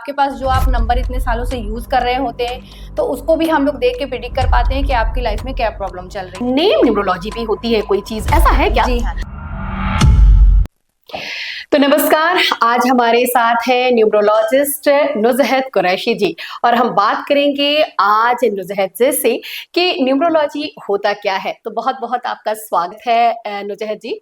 आपके पास जो आप नंबर इतने सालों से यूज कर रहे होते हैं, तो उसको भी हम लोग देख के प्रिडिक्ट कर पाते हैं कि आपकी लाइफ में क्या प्रॉब्लम चल रही है। नेम न्यूमरोलॉजी भी होती है कोई चीज, ऐसा है क्या? जी हाँ। तो नमस्कार, आज हमारे साथ हैं न्यूमरोलॉजिस्ट नुजहत कुरैशी जी और हम बात करेंगे आज नुजहत जी से कि न्यूमरोलॉजी होता क्या है। तो बहुत बहुत आपका स्वागत है नुजहत जी।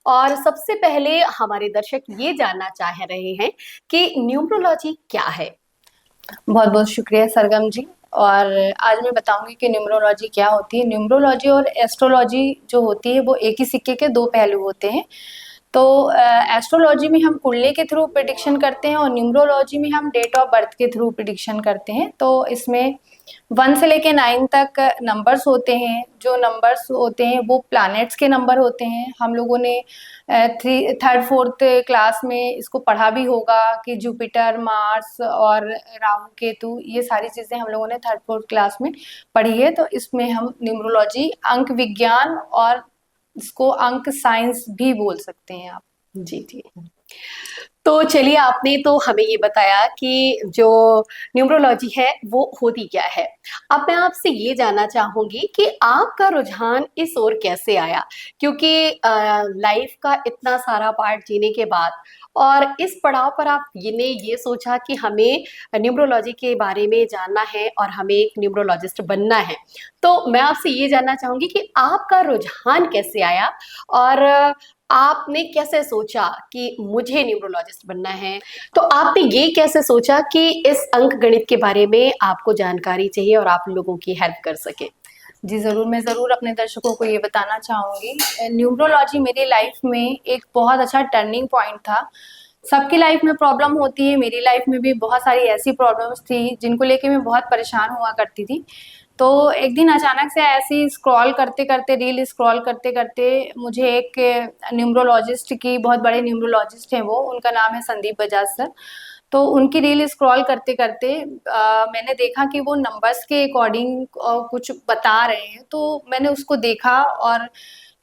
और सबसे पहले हमारे दर्शक ये जानना चाह रहे हैं कि न्यूमरोलॉजी क्या है। बहुत बहुत शुक्रिया सरगम जी। और आज मैं बताऊंगी कि न्यूमरोलॉजी क्या होती है। न्यूमरोलॉजी और एस्ट्रोलॉजी जो होती है वो एक ही सिक्के के दो पहलू होते हैं। तो एस्ट्रोलॉजी में हम कुंडली के थ्रू प्रिडिक्शन करते हैं और न्यूमरोलॉजी में हम डेट ऑफ बर्थ के थ्रू प्रिडिक्शन करते हैं। तो इसमें 1 से लेके 9 तक नंबर्स होते हैं। जो नंबर्स होते हैं वो प्लैनेट्स के नंबर होते हैं। हम लोगों ने थर्ड फोर्थ क्लास में इसको पढ़ा भी होगा कि जुपिटर, मार्स और राहु केतु, ये सारी चीज़ें हम लोगों ने थर्ड फोर्थ क्लास में पढ़ी है। तो इसमें हम न्यूमरोलॉजी अंक विज्ञान और इसको अंक साइंस भी बोल सकते हैं आप। जी जी। तो चलिए, आपने तो हमें ये बताया कि जो न्यूमरोलॉजी है वो होती क्या है। अब मैं आपसे ये जानना चाहूंगी कि आपका रुझान इस ओर कैसे आया, क्योंकि लाइफ का इतना सारा पार्ट जीने के बाद और इस पड़ाव पर आप ये सोचा कि हमें न्यूमरोलॉजी के बारे में जानना है और हमें एक न्यूमरोलॉजिस्ट बनना है। तो मैं आपसे ये जानना चाहूंगी कि आपका रुझान कैसे आया और आपने कैसे सोचा कि मुझे न्यूमरोलॉजिस्ट बनना है। तो आपने ये कैसे सोचा कि इस अंक गणित के बारे में आपको जानकारी चाहिए और आप लोगों की हेल्प कर सके। जी ज़रूर, मैं ज़रूर अपने दर्शकों को ये बताना चाहूँगी। न्यूमरोलॉजी मेरी लाइफ में एक बहुत अच्छा टर्निंग पॉइंट था। सबकी लाइफ में प्रॉब्लम होती है, मेरी लाइफ में भी बहुत सारी ऐसी प्रॉब्लम्स थी जिनको लेके मैं बहुत परेशान हुआ करती थी। तो एक दिन अचानक से ऐसे ही स्क्रॉल करते-करते, रील स्क्रॉल करते-करते मुझे एक न्यूमरोलॉजिस्ट की, बहुत बड़े न्यूमरोलॉजिस्ट हैं वो, उनका नाम है संदीप बजाज सर। तो उनकी रील स्क्रॉल करते-करते मैंने देखा कि वो नंबर्स के अकॉर्डिंग कुछ बता रहे हैं। तो मैंने उसको देखा और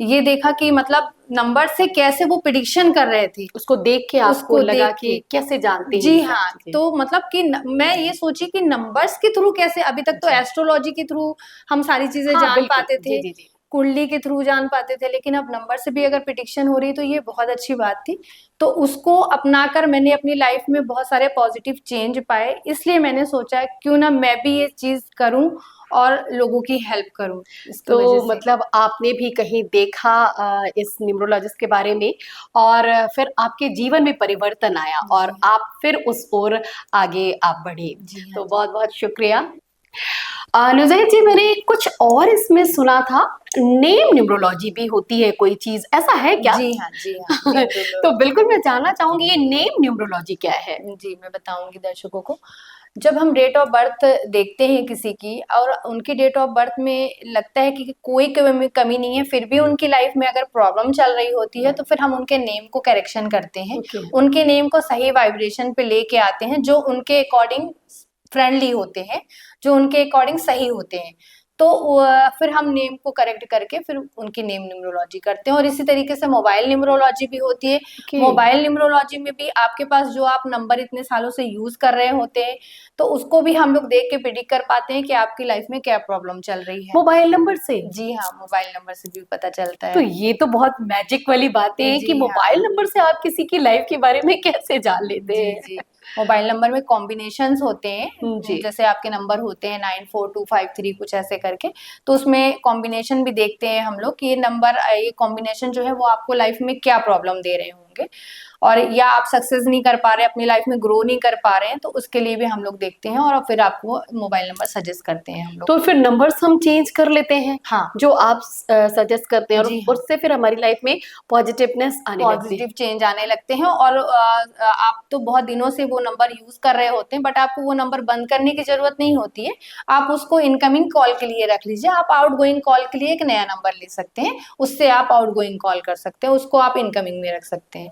ये देखा कि मतलब नंबर से कैसे वो प्रिडिक्शन कर रहे थे। उसको देख के आपको उसको लगा देख कि के कैसे जानते हैं जी ये सारी हाँ, चीजें। तो मतलब कि मैं ये सोची कि नंबर्स के थ्रू कैसे, अभी तक तो जी। एस्ट्रोलॉजी के थ्रू हम सारी चीज़ें हाँ जान बिल्कुल, पाते जी थे, जी जी। कुंडली के थ्रू जान पाते थे, लेकिन अब नंबर से भी अगर प्रिडिक्शन हो रही तो ये बहुत अच्छी बात थी। तो उसको अपनाकर मैंने अपनी लाइफ में बहुत सारे पॉजिटिव चेंज पाए, इसलिए मैंने सोचा क्यों ना मैं भी ये चीज़ करूँ और लोगों की हेल्प करूँ इसकी तो वजह से। मतलब आपने भी कहीं देखा इस न्यूमरोलॉजिस्ट के बारे में और फिर आपके जीवन में परिवर्तन आया और जी, आप फिर उस ओर आगे आप बढ़े। जी हाँ तो जी। बहुत बहुत शुक्रिया। नुजैत जी, मैंने कुछ और इसमें सुना था, नेम न्यूमरोलॉजी भी होती है कोई चीज, ऐसा है क्या? जी हाँ, नेम तो बिल्कुल मैं न्यूमरोलॉजी। जानना चाहूंगी ये नेम न्यूमरोलॉजी क्या है। जी, मैं बताऊँगी दर्शकों को। जब हम डेट ऑफ बर्थ देखते हैं किसी की और उनकी डेट ऑफ बर्थ में लगता है कि कोई कमी कमी नहीं है, फिर भी उनकी लाइफ में अगर प्रॉब्लम चल रही होती है, तो फिर हम उनके नेम को करेक्शन करते हैं। ओके। उनके नेम को सही वाइब्रेशन पे लेके आते हैं, जो उनके अकॉर्डिंग फ्रेंडली होते हैं, जो उनके अकॉर्डिंग सही होते हैं। तो फिर हम नेम को करेक्ट करके फिर उनकी नेम न्यूमरोलॉजी करते हैं। और इसी तरीके से मोबाइल न्यूमरोलॉजी भी होती है। ओके। मोबाइल न्यूमरोलॉजी में भी आपके पास जो आप नंबर इतने सालों से यूज़ कर रहे होते हैं, तो उसको भी हम लोग देख के प्रिडिक्ट कर पाते हैं कि आपकी लाइफ में क्या प्रॉब्लम चल रही है। मोबाइल नंबर से? जी हाँ, मोबाइल नंबर से भी पता चलता तो है। ये तो बहुत मैजिक वाली बातें हैं कि जी मोबाइल हाँ। नंबर से आप किसी की लाइफ के बारे में कैसे जान लेते जी, हैं। जी। मोबाइल नंबर में कॉम्बिनेशंस होते हैं, जी। जैसे आपके नंबर होते हैं 94253 कुछ ऐसे करके, तो उसमें कॉम्बिनेशन भी देखते हैं हम लोग कि ये नंबर ये कॉम्बिनेशन जो है वो आपको लाइफ में क्या प्रॉब्लम दे रहे होंगे और या आप सक्सेस नहीं कर पा रहे, अपनी लाइफ में ग्रो नहीं कर पा रहे हैं, तो उसके लिए भी हम लोग देखते हैं और फिर आपको मोबाइल नंबर सजेस्ट करते हैं हम लोग। तो फिर नंबर्स हम चेंज कर लेते हैं हाँ, जो आप सजेस्ट करते हैं और जी हाँ। उससे फिर हमारी लाइफ में पॉजिटिवनेस आने लगती है। पॉजिटिव चेंज आने लगते हैं और आप तो बहुत दिनों से वो नंबर यूज़ कर रहे होते हैं, बट आपको वो नंबर बंद करने की ज़रूरत नहीं होती है। आप उसको इनकमिंग कॉल के लिए रख लीजिए। आप आउटगोइंग कॉल के लिए एक नया नंबर ले सकते हैं, उससे आप आउटगोइंग कॉल कर सकते हैं, उसको आप इनकमिंग में रख सकते हैं।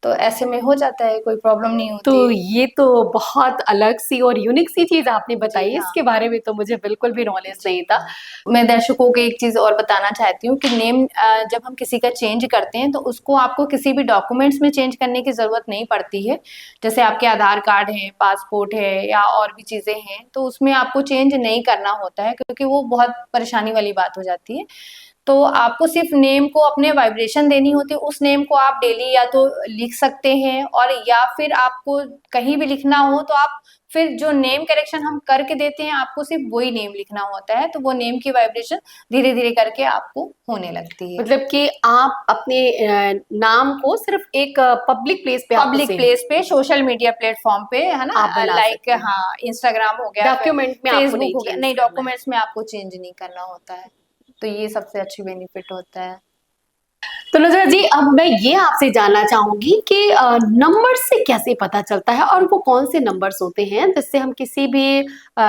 तो ऐसे में हो जाता है, कोई प्रॉब्लम नहीं तो होती है। ये तो बहुत अलग सी और यूनिक सी चीज आपने बताई, जी हाँ। इसके बारे में तो मुझे बिल्कुल भी नॉलेज जी नहीं था। हाँ। मैं दर्शकों को एक चीज़ और बताना चाहती हूँ कि नेम जब हम किसी का चेंज करते हैं तो उसको आपको किसी भी डॉक्यूमेंट्स में चेंज करने की ज़रूरत नहीं पड़ती है। जैसे आपके आधार कार्ड है, पासपोर्ट है या और भी चीज़ें हैं, तो उसमें आपको चेंज नहीं करना होता है क्योंकि वो बहुत परेशानी वाली बात हो जाती है। तो आपको सिर्फ नेम को अपने वाइब्रेशन देनी होती है, उस नेम को आप डेली या तो लिख सकते हैं और या फिर आपको कहीं भी लिखना हो तो आप फिर जो नेम करेक्शन हम करके देते हैं आपको सिर्फ वही नेम लिखना होता है, तो वो नेम की वाइब्रेशन धीरे-धीरे करके आपको होने लगती है। मतलब कि आप अपने नाम को सिर्फ एक पब्लिक प्लेस पे आप पब्लिक उसे प्लेस पे, सोशल मीडिया प्लेटफ़ॉर्म पे, है ना? आप बना लाइक सकते हैं। हाँ, इंस्टाग्राम हो गया, फ़े डॉक्यूमेंट में आपको फेसबुक नहीं हो गया, चेंज नहीं करना है। डॉक्यूमेंट्स में आपको चेंज नहीं करना होता है। तो ये सबसे अच्छी बेनिफिट होता है। तो नुज़ा जी, अब मैं ये आपसे जानना चाहूँगी कि नंबर से कैसे पता चलता है और वो कौन से नंबर्स होते हैं जिससे हम किसी भी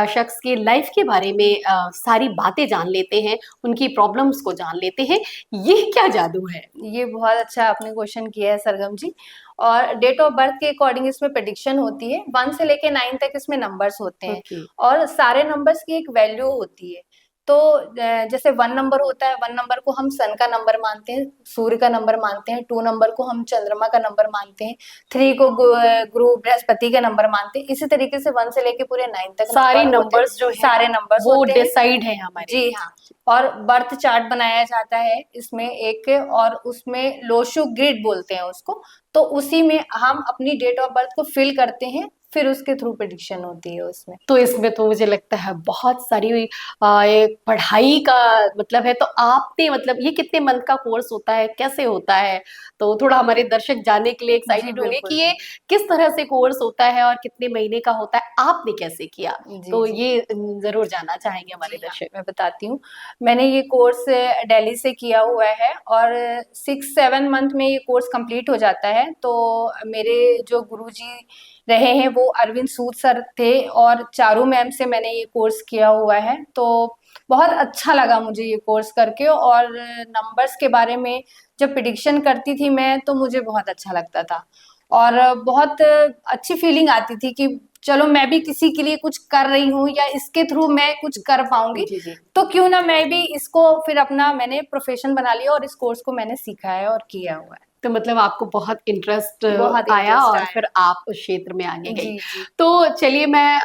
शख्स की लाइफ के बारे में सारी बातें जान लेते हैं, उनकी प्रॉब्लम्स को जान लेते हैं। ये क्या जादू है? ये बहुत अच्छा आपने क्वेश्चन किया है सरगम जी। और डेट ऑफ बर्थ के अकॉर्डिंग इसमें प्रेडिक्शन होती है। 1 से लेके 9 तक इसमें नंबर्स होते हैं ओके। और सारे नंबर्स की एक वैल्यू होती है। तो जैसे 1 नंबर होता है, 1 नंबर को हम सन का नंबर मानते हैं, सूर्य का नंबर मानते हैं, 2 नंबर को हम चंद्रमा का नंबर मानते हैं, 3 को गुरु बृहस्पति का नंबर मानते हैं। इसी तरीके से 1 से लेके पूरे 9 तक सारे नंबर होते हैं, नंबर्स जो हैं सारे नंबर्स वो होते हैं। डिसाइड है हमारे। जी हाँ। और बर्थ चार्ट बनाया जाता है इसमें एक, और उसमें लोशो ग्रिड बोलते हैं उसको। तो उसी में हम अपनी डेट ऑफ बर्थ को फिल करते हैं, फिर उसके थ्रू प्रेडिक्शन होती है उसमें। तो इसमें तो मुझे लगता है बहुत सारी ये पढ़ाई का मतलब है। तो आपने मतलब ये कितने मंथ का कोर्स होता है, कैसे होता है? तो थोड़ा हमारे दर्शक जानने के लिए जी, एक्साइटेड होंगे बिल्कुल, कि ये बिल्कुल। किस तरह से कोर्स होता है और कितने महीने का होता है, आपने कैसे किया? जी, तो जी। ये ज़रूर जानना चाहेंगे हमारे जी हाँ, दर्शक। मैं बताती हूँ। मैंने ये कोर्स दिल्ली से किया हुआ है और 6-7 मंथ में ये कोर्स कंप्लीट हो जाता है। तो मेरे जो गुरुजी रहे हैं वो अरविंद सूद सर थे और चारू मैम से मैंने ये कोर्स किया हुआ है। तो बहुत अच्छा लगा मुझे ये कोर्स करके, और नंबर्स के बारे में जब प्रेडिक्शन करती थी मैं तो मुझे बहुत अच्छा लगता था। और बहुत अच्छी फीलिंग आती थी कि चलो मैं भी किसी के लिए कुछ कर रही हूँ या इसके थ्रू मैं कुछ कर पाऊँगी, जी, जी। तो क्यों ना मैं भी इसको फिर अपना मैंने प्रोफ़ेशन बना लिया और इस कोर्स को मैंने सीखा है और किया हुआ है। तो मतलब आपको बहुत इंटरेस्ट बहुत आया इंटरेस्ट और आया। फिर आप उस क्षेत्र में आगे गई। जी, जी। तो चलिए मैं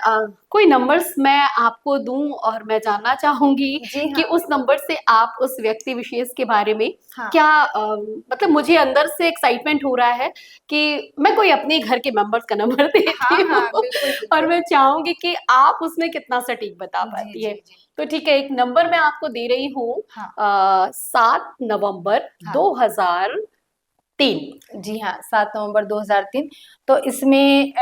कोई नंबर्स मैं आपको दूँ और मैं जानना चाहूँगी जी कि हाँ। उस नंबर से आप उस व्यक्ति विशेष के बारे में हाँ। क्या मतलब मुझे अंदर से एक्साइटमेंट हो रहा है कि मैं कोई अपने घर के मेंबर्स का नंबर हाँ, देती हूँ हाँ, बिल्कुल, और बिल्कुल। मैं चाहूँगी कि आप उसमें कितना सटीक बता जी, पाती है। जी, जी। तो ठीक है, एक नंबर मैं आपको दे रही हूँ हाँ, 7 नवंबर हाँ। 2003। जी हाँ, 7 नवंबर 2003। तो इसमें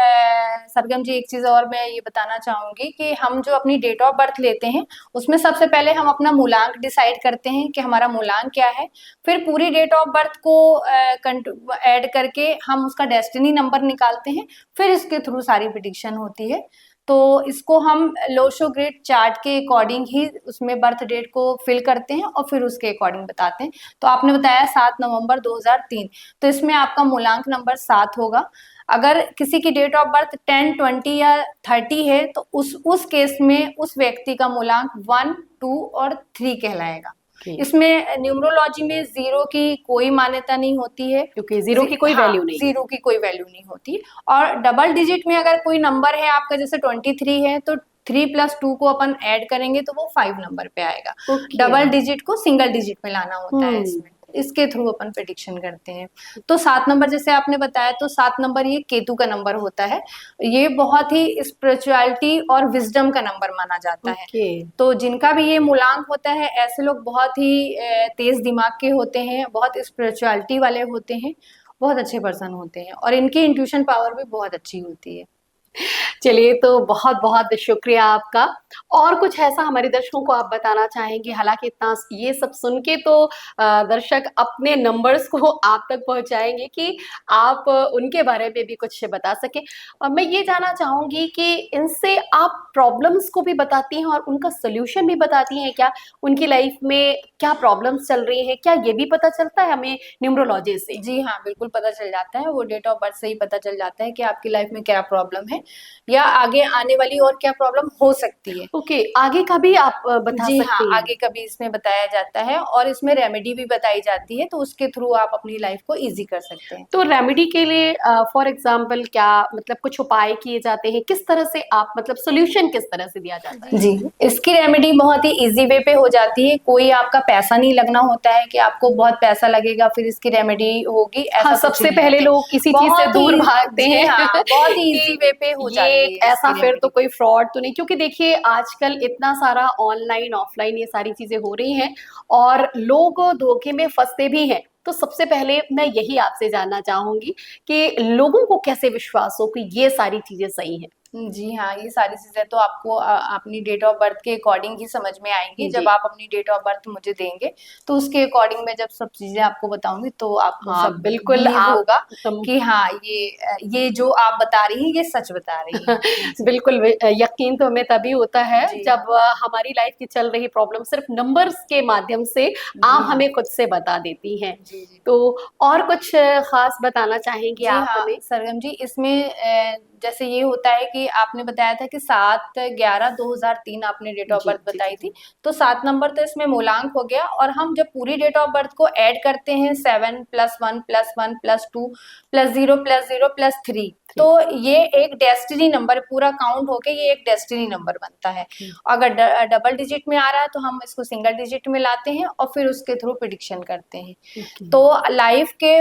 सरगम जी एक चीज़ और मैं ये बताना चाहूँगी कि हम जो अपनी डेट ऑफ बर्थ लेते हैं, उसमें सबसे पहले हम अपना मूलांक डिसाइड करते हैं कि हमारा मूलांक क्या है। फिर पूरी डेट ऑफ बर्थ को ऐड करके हम उसका डेस्टिनी नंबर निकालते हैं, फिर इसके थ्रू सारी प्रेडिक्शन होती है। तो इसको हम लोशो ग्रिड चार्ट के अकॉर्डिंग ही उसमें बर्थ डेट को फिल करते हैं और फिर उसके अकॉर्डिंग बताते हैं। तो आपने बताया 7 नवंबर 2003, तो इसमें आपका मूलांक नंबर 7 होगा। अगर किसी की डेट ऑफ बर्थ 10, 20 या 30 है तो उस केस में उस व्यक्ति का मूलांक 1, 2 और 3 कहलाएगा। ओके, इसमें न्यूमरोलॉजी में ज़ीरो की कोई मान्यता नहीं होती है। क्योंकि ज़ीरो की कोई हाँ, वैल्यू नहीं है। ज़ीरो की कोई वैल्यू नहीं होती। और डबल डिजिट में अगर कोई नंबर है आपका, जैसे 23 है, तो 3 प्लस 2 को अपन ऐड करेंगे तो वो 5 नंबर पे आएगा। ओके। डबल डिजिट को सिंगल डिजिट में लाना होता है हुँ। इसमें। इसके थ्रू अपन प्रेडिक्शन करते हैं। तो 7 नंबर जैसे आपने बताया, तो 7 नंबर ये केतु का नंबर होता है। ये बहुत ही स्पिरिचुअलिटी और विज़डम का नंबर माना जाता है। ओके। तो जिनका भी ये मूलांक होता है, ऐसे लोग बहुत ही तेज़ दिमाग के होते हैं, बहुत स्पिरिचुअलिटी वाले होते हैं, बहुत अच्छे पर्सन होते हैं और इनकी इंट्यूशन पावर भी बहुत अच्छी होती है। चलिए, तो बहुत बहुत शुक्रिया आपका। और कुछ ऐसा हमारे दर्शकों को आप बताना चाहेंगे? हालांकि इतना ये सब सुन के तो दर्शक अपने नंबर्स को आप तक पहुंचाएंगे कि आप उनके बारे में भी कुछ बता सके। मैं ये जानना चाहूंगी कि इनसे आप प्रॉब्लम्स को भी बताती हैं और उनका सोल्यूशन भी बताती हैं क्या? उनकी लाइफ में क्या प्रॉब्लम्स चल रही हैं, क्या ये भी पता चलता है हमें न्यूमरोलॉजी से? जी हाँ, बिल्कुल पता चल जाता है, वो डेट ऑफ बर्थ से ही पता चल जाता है कि आपकी लाइफ में क्या प्रॉब्लम है या आगे आने वाली और क्या प्रॉब्लम हो सकती है। ओके, आगे का भी आप बता जी हाँ, सकती हैं। आगे का भी इसमें बताया जाता है और इसमें रेमेडी भी बताई जाती है, तो उसके थ्रू आप अपनी लाइफ को ईज़ी कर सकते हैं। तो रेमेडी के लिए फॉर एग्जाम्पल क्या मतलब कुछ उपाय किए जाते हैं? किस तरह से आप मतलब सॉल्यूशन किस तरह से दिया जाता है? जी, इसकी रेमेडी बहुत ही ईज़ी वे पे हो जाती है, कोई आपका पैसा नहीं लगना होता है कि आपको बहुत पैसा लगेगा फिर इसकी रेमेडी होगी, हाँ, ऐसा कुछ सबसे नहीं पहले है। लोग इसी चीज से बहुत दूर ही भागते जी हैं हाँ, बहुत ही ईज़ी कि वे पे हो ये जाती है ऐसा इसकी फिर तो रेमेडी। कोई फ्रॉड तो नहीं, क्योंकि देखिए आजकल इतना सारा ऑनलाइन ऑफलाइन ये सारी चीजें हो रही हैं और लोग धोखे में फंसते भी हैं। तो सबसे पहले मैं यही आपसे जानना चाहूंगी कि लोगों को कैसे विश्वास हो कि ये सारी चीजें सही हैं? जी हाँ, ये सारी चीज़ें तो आपको अपनी डेट ऑफ बर्थ के अकॉर्डिंग ही समझ में आएँगी। जी। जब आप अपनी डेट ऑफ बर्थ मुझे देंगे, तो उसके अकॉर्डिंग मैं जब सब चीज़ें आपको बताऊँगी, तो आपको हाँ, सब बिल्कुल बिलीव आप होगा कि हाँ, ये जो आप बता रही हैं, ये सच बता रही हैं। जी। बिल्कुल यकीन तो हमें तभी होता है जी जब हाँ। हमारी लाइफ की चल रही प्रॉब्लम सिर्फ नंबर्स के माध्यम से आप जी हाँ। हमें खुद से बता देती हैं। जी, जी। तो और कुछ खास बताना चाहेंगे जी आप हाँ, हमें? सरगम जी इसमें जैसे ये होता है कि आपने बताया था कि 7/11/2003 आपने डेट ऑफ जी, बर्थ जी, जी, बताई जी। थी, तो 7 नंबर तो इसमें मूलांक हो गया और हम जब पूरी डेट ऑफ बर्थ को ऐड करते हैं 7 +1 +1 +2 +0 +0 +3 तो 3 ये एक डेस्टिनी नंबर पूरा काउंट होके ये एक डेस्टिनी नंबर बनता है। ओके, अगर डबल डिजिट में आ रहा है तो हम इसको सिंगल डिजिट में लाते हैं और फिर उसके थ्रू प्रिडिक्शन करते हैं। ओके, तो लाइफ के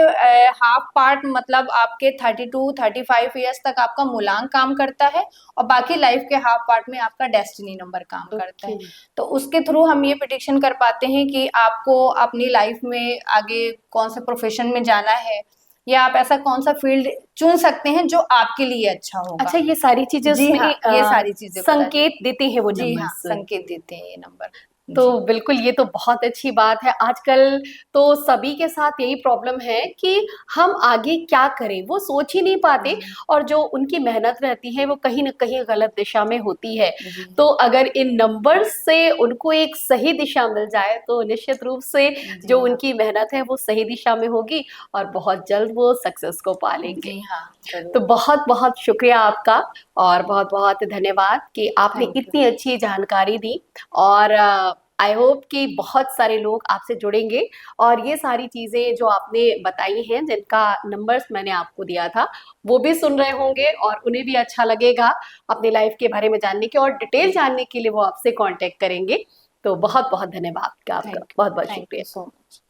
हाफ पार्ट मतलब आपके 32-35 ईयर्स तक आपका मूलांक काम करता है और बाकी लाइफ के हाफ पार्ट में आपका डेस्टिनी नंबर काम करता ओके। है। तो उसके थ्रू हम ये प्रिडिक्शन कर पाते हैं कि आपको अपनी लाइफ में आगे कौन से प्रोफेशन में जाना है या आप ऐसा कौन सा फील्ड चुन सकते हैं जो आपके लिए अच्छा होगा। अच्छा, ये सारी चीजें जी उसमें हाँ, ये सारी चीज़ें पता संकेत देते हैं वो जी हाँ, नंबर्स। संकेत देते हैं ये नंबर। तो जी। बिल्कुल ये तो बहुत अच्छी बात है। आजकल तो सभी के साथ यही प्रॉब्लम है कि हम आगे क्या करें, वो सोच ही नहीं पाते जी, और जो उनकी मेहनत रहती है वो कहीं न कहीं गलत दिशा में होती है। जी, तो अगर इन नंबर्स से उनको एक सही दिशा मिल जाए तो निश्चित रूप से जी जो हाँ। उनकी मेहनत है वो सही दिशा में होगी और बहुत जल्द वो सक्सेस को पा लेंगे। जी हाँ, तो ज़रूर। बहुत-बहुत शुक्रिया आपका और बहुत-बहुत धन्यवाद कि आपने थैंक यू। इतनी अच्छी जानकारी दी और आई होप कि बहुत सारे लोग आपसे जुड़ेंगे और ये सारी चीज़ें जो आपने बताई हैं, जिनका नंबर्स मैंने आपको दिया था, वो भी सुन रहे होंगे और उन्हें भी अच्छा लगेगा अपनी लाइफ के बारे में जानने के और डिटेल जानने के लिए वो आपसे कॉन्टैक्ट करेंगे। तो बहुत-बहुत धन्यवाद आपका। थैंक बहुत-बहुत थैंक यू शुक्रिया। So much.